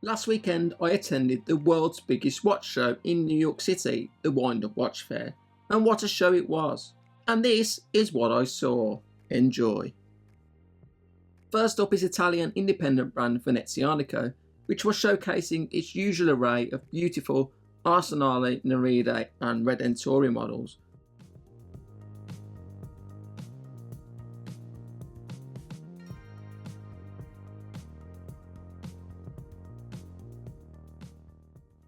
Last weekend I attended the world's biggest watch show in New York City, the Wind Up Watch Fair, and what a show it was. And this is what I saw. Enjoy. First up is Italian independent brand Venezianico, which was showcasing its usual array of beautiful Arsenale, Neride and Redentori models.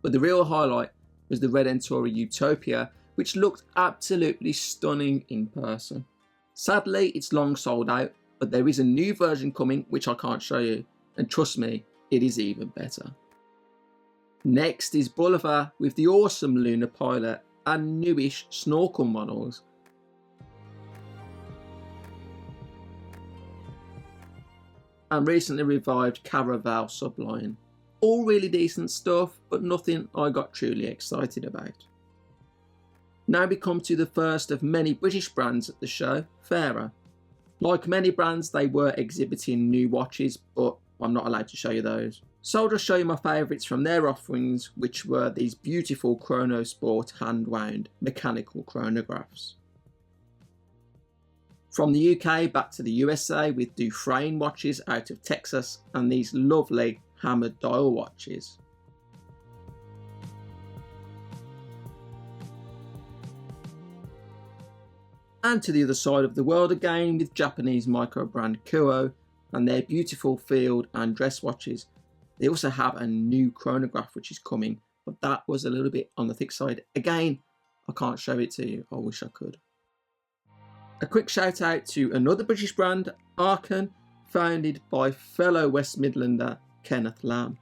But the real highlight was the Redentori Utopia, which looked absolutely stunning in person. Sadly, it's long sold out, but there is a new version coming which I can't show you, and trust me, it is even better. Next is Bulova with the awesome Lunar Pilot and newish snorkel models. And recently revived Caraval subline. All really decent stuff, but nothing I got truly excited about. Now we come to the first of many British brands at the show, Fairer. Like many brands, they were exhibiting new watches, but I'm not allowed to show you those. So I'll just show you my favourites from their offerings, which were these beautiful Chronosport hand-wound mechanical chronographs. From the UK back to the USA with Dufresne watches out of Texas and these lovely hammered dial watches. And to the other side of the world again with Japanese micro brand Kuo and their beautiful field and dress watches. They also have a new chronograph which is coming, but that was a little bit on the thick side. Again, I can't show it to you, I wish I could. A quick shout out to another British brand, Arkan, founded by fellow West Midlander Kenneth Lamb.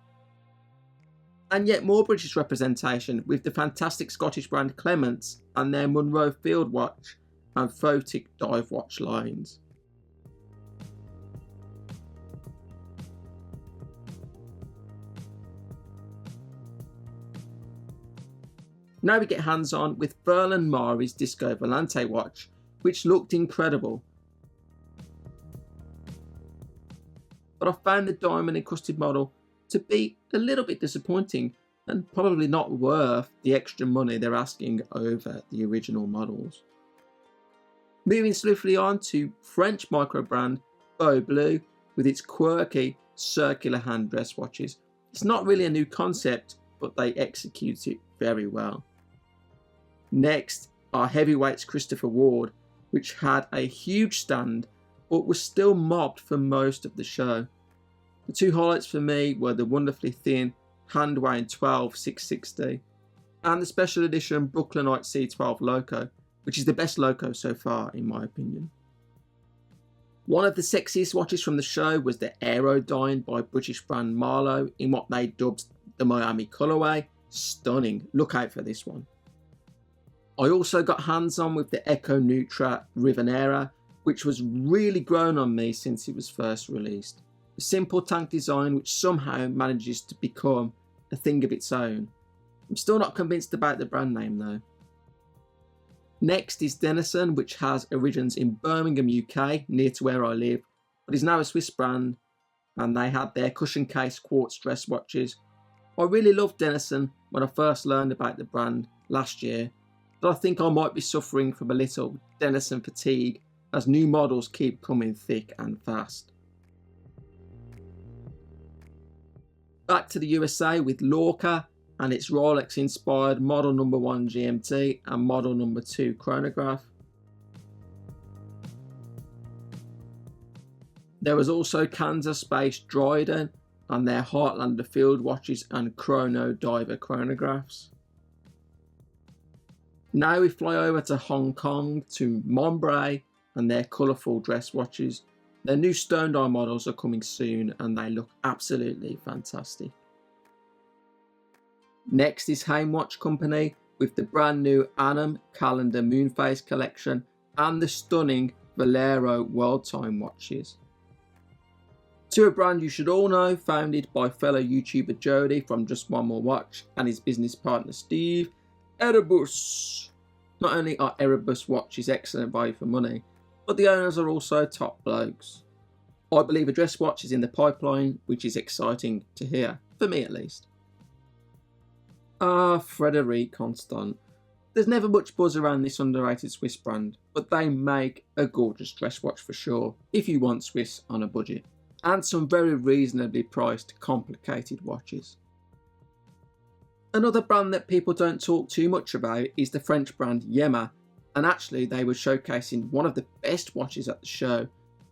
And yet more British representation with the fantastic Scottish brand Clements and their Munro Field Watch and Photic Dive Watch lines. Now we get hands on with Verlon Mari's Disco Volante watch, which looked incredible. But I found the diamond encrusted model to be a little bit disappointing and probably not worth the extra money they're asking over the original models. Moving swiftly on to French micro brand Beau Bleu with its quirky circular hand dress watches. It's not really a new concept, but they execute it very well. Next are Heavyweights Christopher Ward, which had a huge stand but was still mobbed for most of the show. The two highlights for me were the wonderfully thin hand-wound 12 660 and the special edition Brooklynite C12 Loco, which is the best Loco so far in my opinion. One of the sexiest watches from the show was the Aerodyne by British brand Marlowe in what they dubbed the Miami colourway. Stunning, look out for this one. I also got hands on with the Echo Nutra Rivenera, which was really grown on me since it was first released. A simple tank design which somehow manages to become a thing of its own. I'm still not convinced about the brand name though. Next is Denison, which has origins in Birmingham, UK, near to where I live, but is now a Swiss brand, and they had their cushion case quartz dress watches. I really loved Denison when I first learned about the brand last year, but I think I might be suffering from a little Denison fatigue as new models keep coming thick and fast. Back to the USA with Lorca and its Rolex inspired Model No. 1 GMT and Model No. 2 chronograph. There was also Kansas based Dryden and their Heartlander field watches and Chrono Diver chronographs. Now we fly over to Hong Kong to Montbray and their colourful dress watches. Their new Stone Die models are coming soon and they look absolutely fantastic. Next is Haim Watch Company with the brand new Annam Calendar Moonface collection and the stunning Valero World Time watches. To a brand you should all know, founded by fellow YouTuber Jody from Just One More Watch and his business partner Steve, Erebus. Not only are Erebus watches excellent value for money, but the owners are also top blokes. I believe a dress watch is in the pipeline, which is exciting to hear. for me at least. Frederic Constant. There's never much buzz around this underrated Swiss brand, but they make a gorgeous dress watch for sure, if you want Swiss on a budget. And some very reasonably priced, complicated watches. Another brand that people don't talk too much about is the French brand Yema, and actually they were showcasing one of the best watches at the show.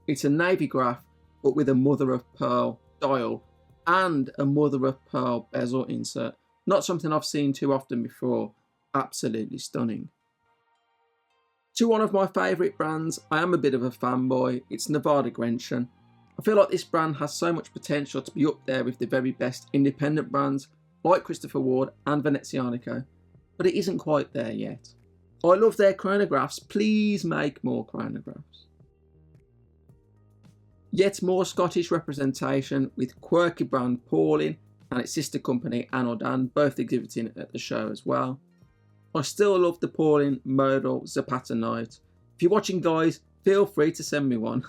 It's a navy graph, but with a mother of pearl dial and a mother of pearl bezel insert. Not something I've seen too often before. Absolutely stunning. To one of my favourite brands, I am a bit of a fanboy. It's Nevada Grenchen. I feel like this brand has so much potential to be up there with the very best independent brands like Christopher Ward and Venezianico, but it isn't quite there yet. I love their chronographs. Please make more chronographs. Yet more Scottish representation with quirky brand Pauline and its sister company Anodan both exhibiting at the show as well. I still love the Pauline modal Zapata Night. If you're watching, guys, feel free to send me one.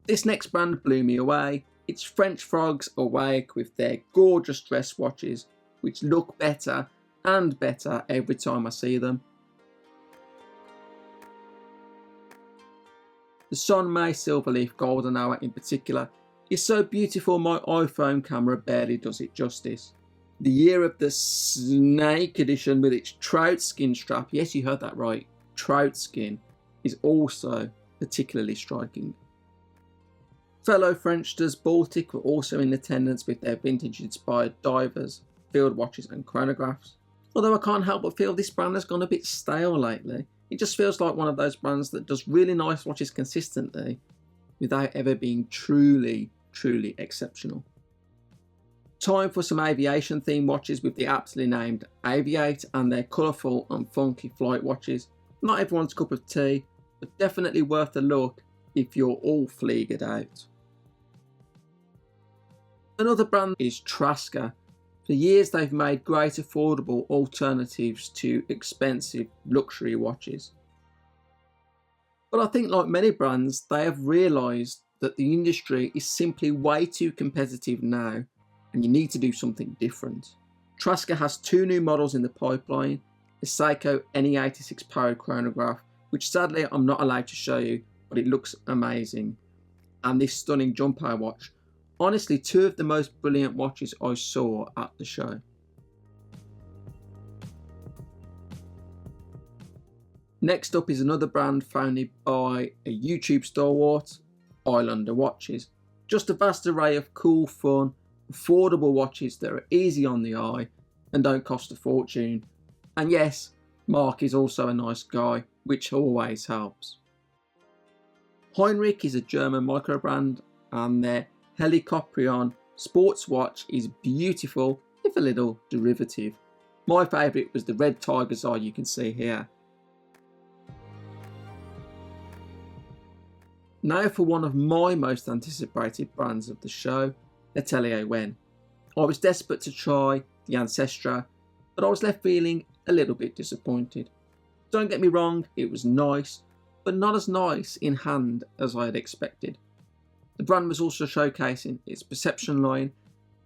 This next brand blew me away. It's French Frogs Awake with their gorgeous dress watches, which look better and better every time I see them. The Son May Silverleaf Golden Hour in particular is so beautiful my iPhone camera barely does it justice. The Year of the Snake edition with its trout skin strap, yes you heard that right, trout skin, is also particularly striking. Fellow Frenchters Baltic were also in attendance with their vintage inspired divers, field watches and chronographs. Although I can't help but feel this brand has gone a bit stale lately. It just feels like one of those brands that does really nice watches consistently without ever being truly exceptional. Time for some aviation themed watches with the aptly named Aviate and their colourful and funky flight watches. Not everyone's cup of tea, but definitely worth a look if you're all fleegered out. Another brand is Traska. For years they've made great affordable alternatives to expensive luxury watches. But I think like many brands, they have realised that the industry is simply way too competitive now and you need to do something different. Traska has two new models in the pipeline, the Seiko NE86 powered chronograph, which sadly I'm not allowed to show you, but it looks amazing, and this stunning jump hour watch. Honestly, two of the most brilliant watches I saw at the show. Next up is another brand founded by a YouTube stalwart, Islander Watches. Just a vast array of cool, fun, affordable watches that are easy on the eye and don't cost a fortune. And yes, Mark is also a nice guy, which always helps. Heinrich is a German micro brand, and their Helicoprion sports watch is beautiful, if a little derivative. My favourite was the red tiger's eye you can see here. Now for one of my most anticipated brands of the show, Atelier Wen. I was desperate to try the Ancestra, but I was left feeling a little bit disappointed. Don't get me wrong, it was nice, but not as nice in hand as I had expected. The brand was also showcasing its Perception line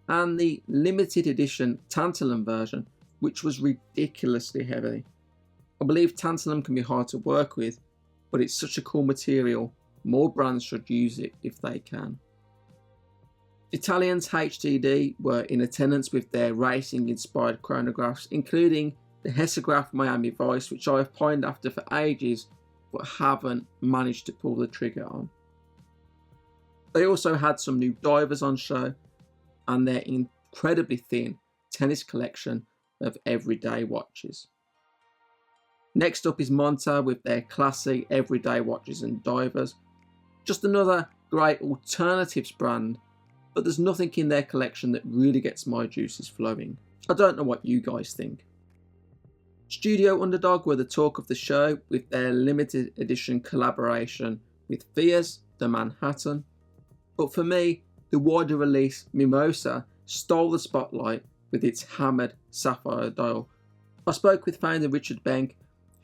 and the limited edition tantalum version, which was ridiculously heavy. I believe tantalum can be hard to work with, but it's such a cool material, more brands should use it if they can. Italians HTD were in attendance with their racing inspired chronographs, including the Hessograph Miami Vice, which I have pined after for ages but haven't managed to pull the trigger on. They also had some new divers on show and their incredibly thin tennis collection of everyday watches. Next up is Monta with their classy everyday watches and divers. Just another great alternatives brand, but there's nothing in their collection that really gets my juices flowing. I don't know what you guys think. Studio Underdog were the talk of the show with their limited edition collaboration with Fiers, the Manhattan. But for me, the wider release Mimosa stole the spotlight with its hammered sapphire dial. I spoke with founder Richard Benck,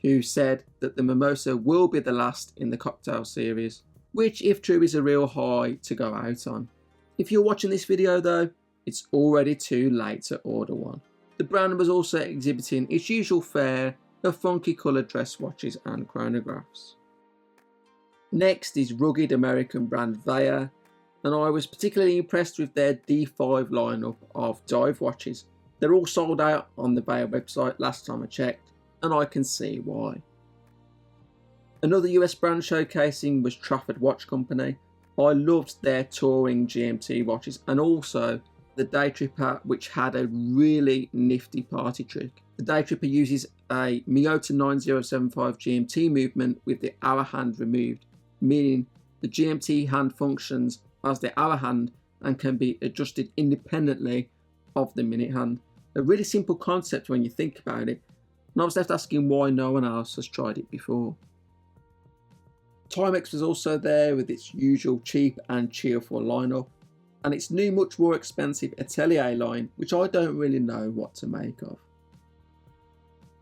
who said that the Mimosa will be the last in the cocktail series, which if true is a real high to go out on. If you're watching this video though, it's already too late to order one. The brand was also exhibiting its usual fare of funky coloured dress watches and chronographs. Next is rugged American brand Veja, and I was particularly impressed with their D5 lineup of dive watches. They're all sold out on the Veja website last time I checked, and I can see why. Another US brand showcasing was Trafford Watch Company. I loved their touring GMT watches and also the Day Tripper, which had a really nifty party trick. The Day Tripper uses a Miyota 9075 GMT movement with the hour hand removed, meaning the GMT hand functions as the hour hand and can be adjusted independently of the minute hand. A really simple concept when you think about it, and I was left asking why no one else has tried it before. Timex was also there with its usual cheap and cheerful lineup, and its new much more expensive Atelier line, which I don't really know what to make of.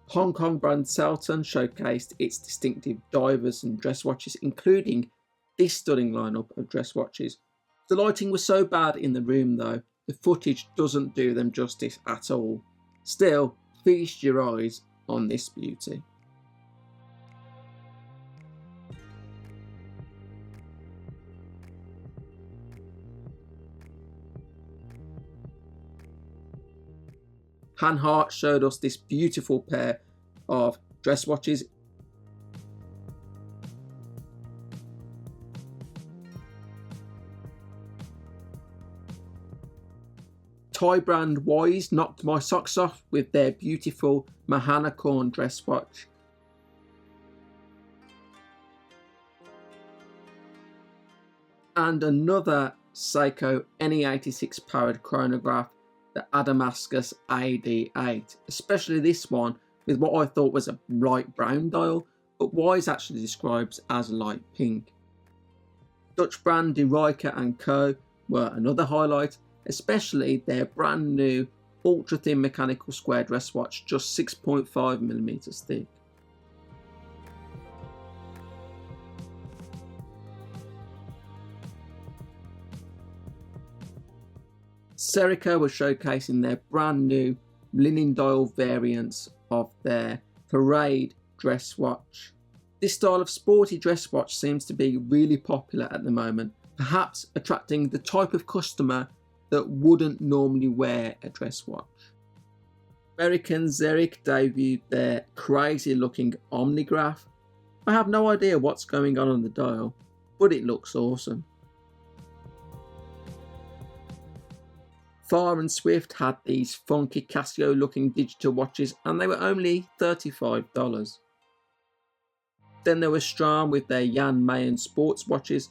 Hong Kong brand Selton showcased its distinctive divers and dress watches, including this stunning lineup of dress watches. The lighting was so bad in the room though, the footage doesn't do them justice at all. Still, feast your eyes on this beauty. Hanhart showed us this beautiful pair of dress watches. Thai brand Wise knocked my socks off with their beautiful Mahanakorn dress watch. And another Seiko NE86 powered chronograph, the Adamascus AD8, especially this one with what I thought was a light brown dial, but Wise actually describes as light pink. Dutch brand De Rijke & Co were another highlight, especially their brand new ultra thin mechanical square dress watch, just 6.5mm thick. Serica was showcasing their brand new linen dial variants of their Parade dress watch. This style of sporty dress watch seems to be really popular at the moment, perhaps attracting the type of customer that wouldn't normally wear a dress watch. American Zerich debuted their crazy looking Omnigraph. I have no idea what's going on the dial, but it looks awesome. Far and Swift had these funky Casio looking digital watches and they were only $35. Then there was Stram with their Jan Mayen sports watches.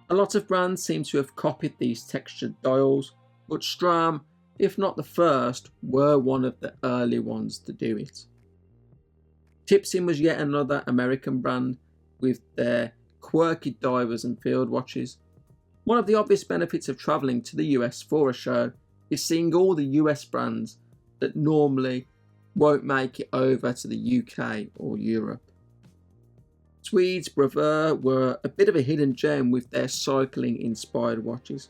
A lot of brands seem to have copied these textured dials, but Stram, if not the first, were one of the early ones to do it. Tipsin was yet another American brand with their quirky divers and field watches. One of the obvious benefits of travelling to the US for a show is seeing all the US brands that normally won't make it over to the UK or Europe. Tweed's Braveur were a bit of a hidden gem with their cycling inspired watches.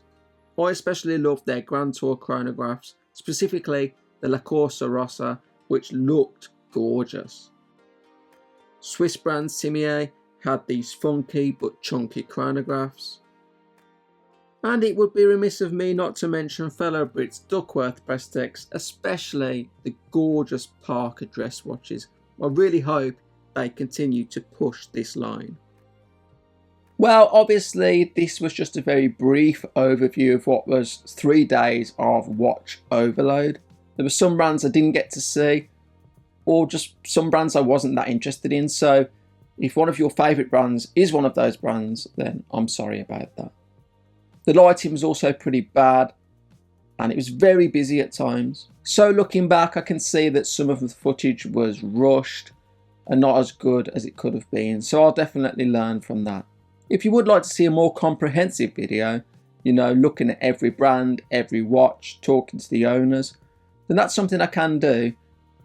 I especially loved their Grand Tour chronographs, specifically the La Corsa Rossa, which looked gorgeous. Swiss brand Simier had these funky but chunky chronographs. And it would be remiss of me not to mention fellow Brits Duckworth Prestex, especially the gorgeous Parker dress watches. I really hope they continue to push this line. Well, obviously this was just a very brief overview of what was 3 days of watch overload. There were some brands I didn't get to see, or just some brands I wasn't that interested in, so if one of your favourite brands is one of those brands, then I'm sorry about that. The lighting was also pretty bad and it was very busy at times. So looking back, I can see that some of the footage was rushed and not as good as it could have been. So I'll definitely learn from that. If you would like to see a more comprehensive video, you know, looking at every brand, every watch, talking to the owners, then that's something I can do.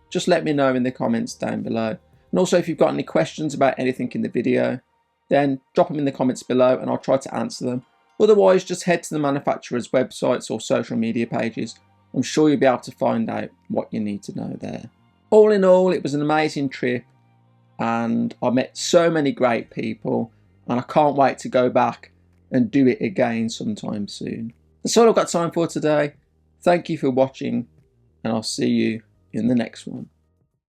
Just let me know in the comments down below. And also if you've got any questions about anything in the video, then drop them in the comments below and I'll try to answer them. Otherwise, just head to the manufacturer's websites or social media pages. I'm sure you'll be able to find out what you need to know there. All in all, it was an amazing trip and I met so many great people, and I can't wait to go back and do it again sometime soon. That's all I've got time for today. Thank you for watching, and I'll see you in the next one.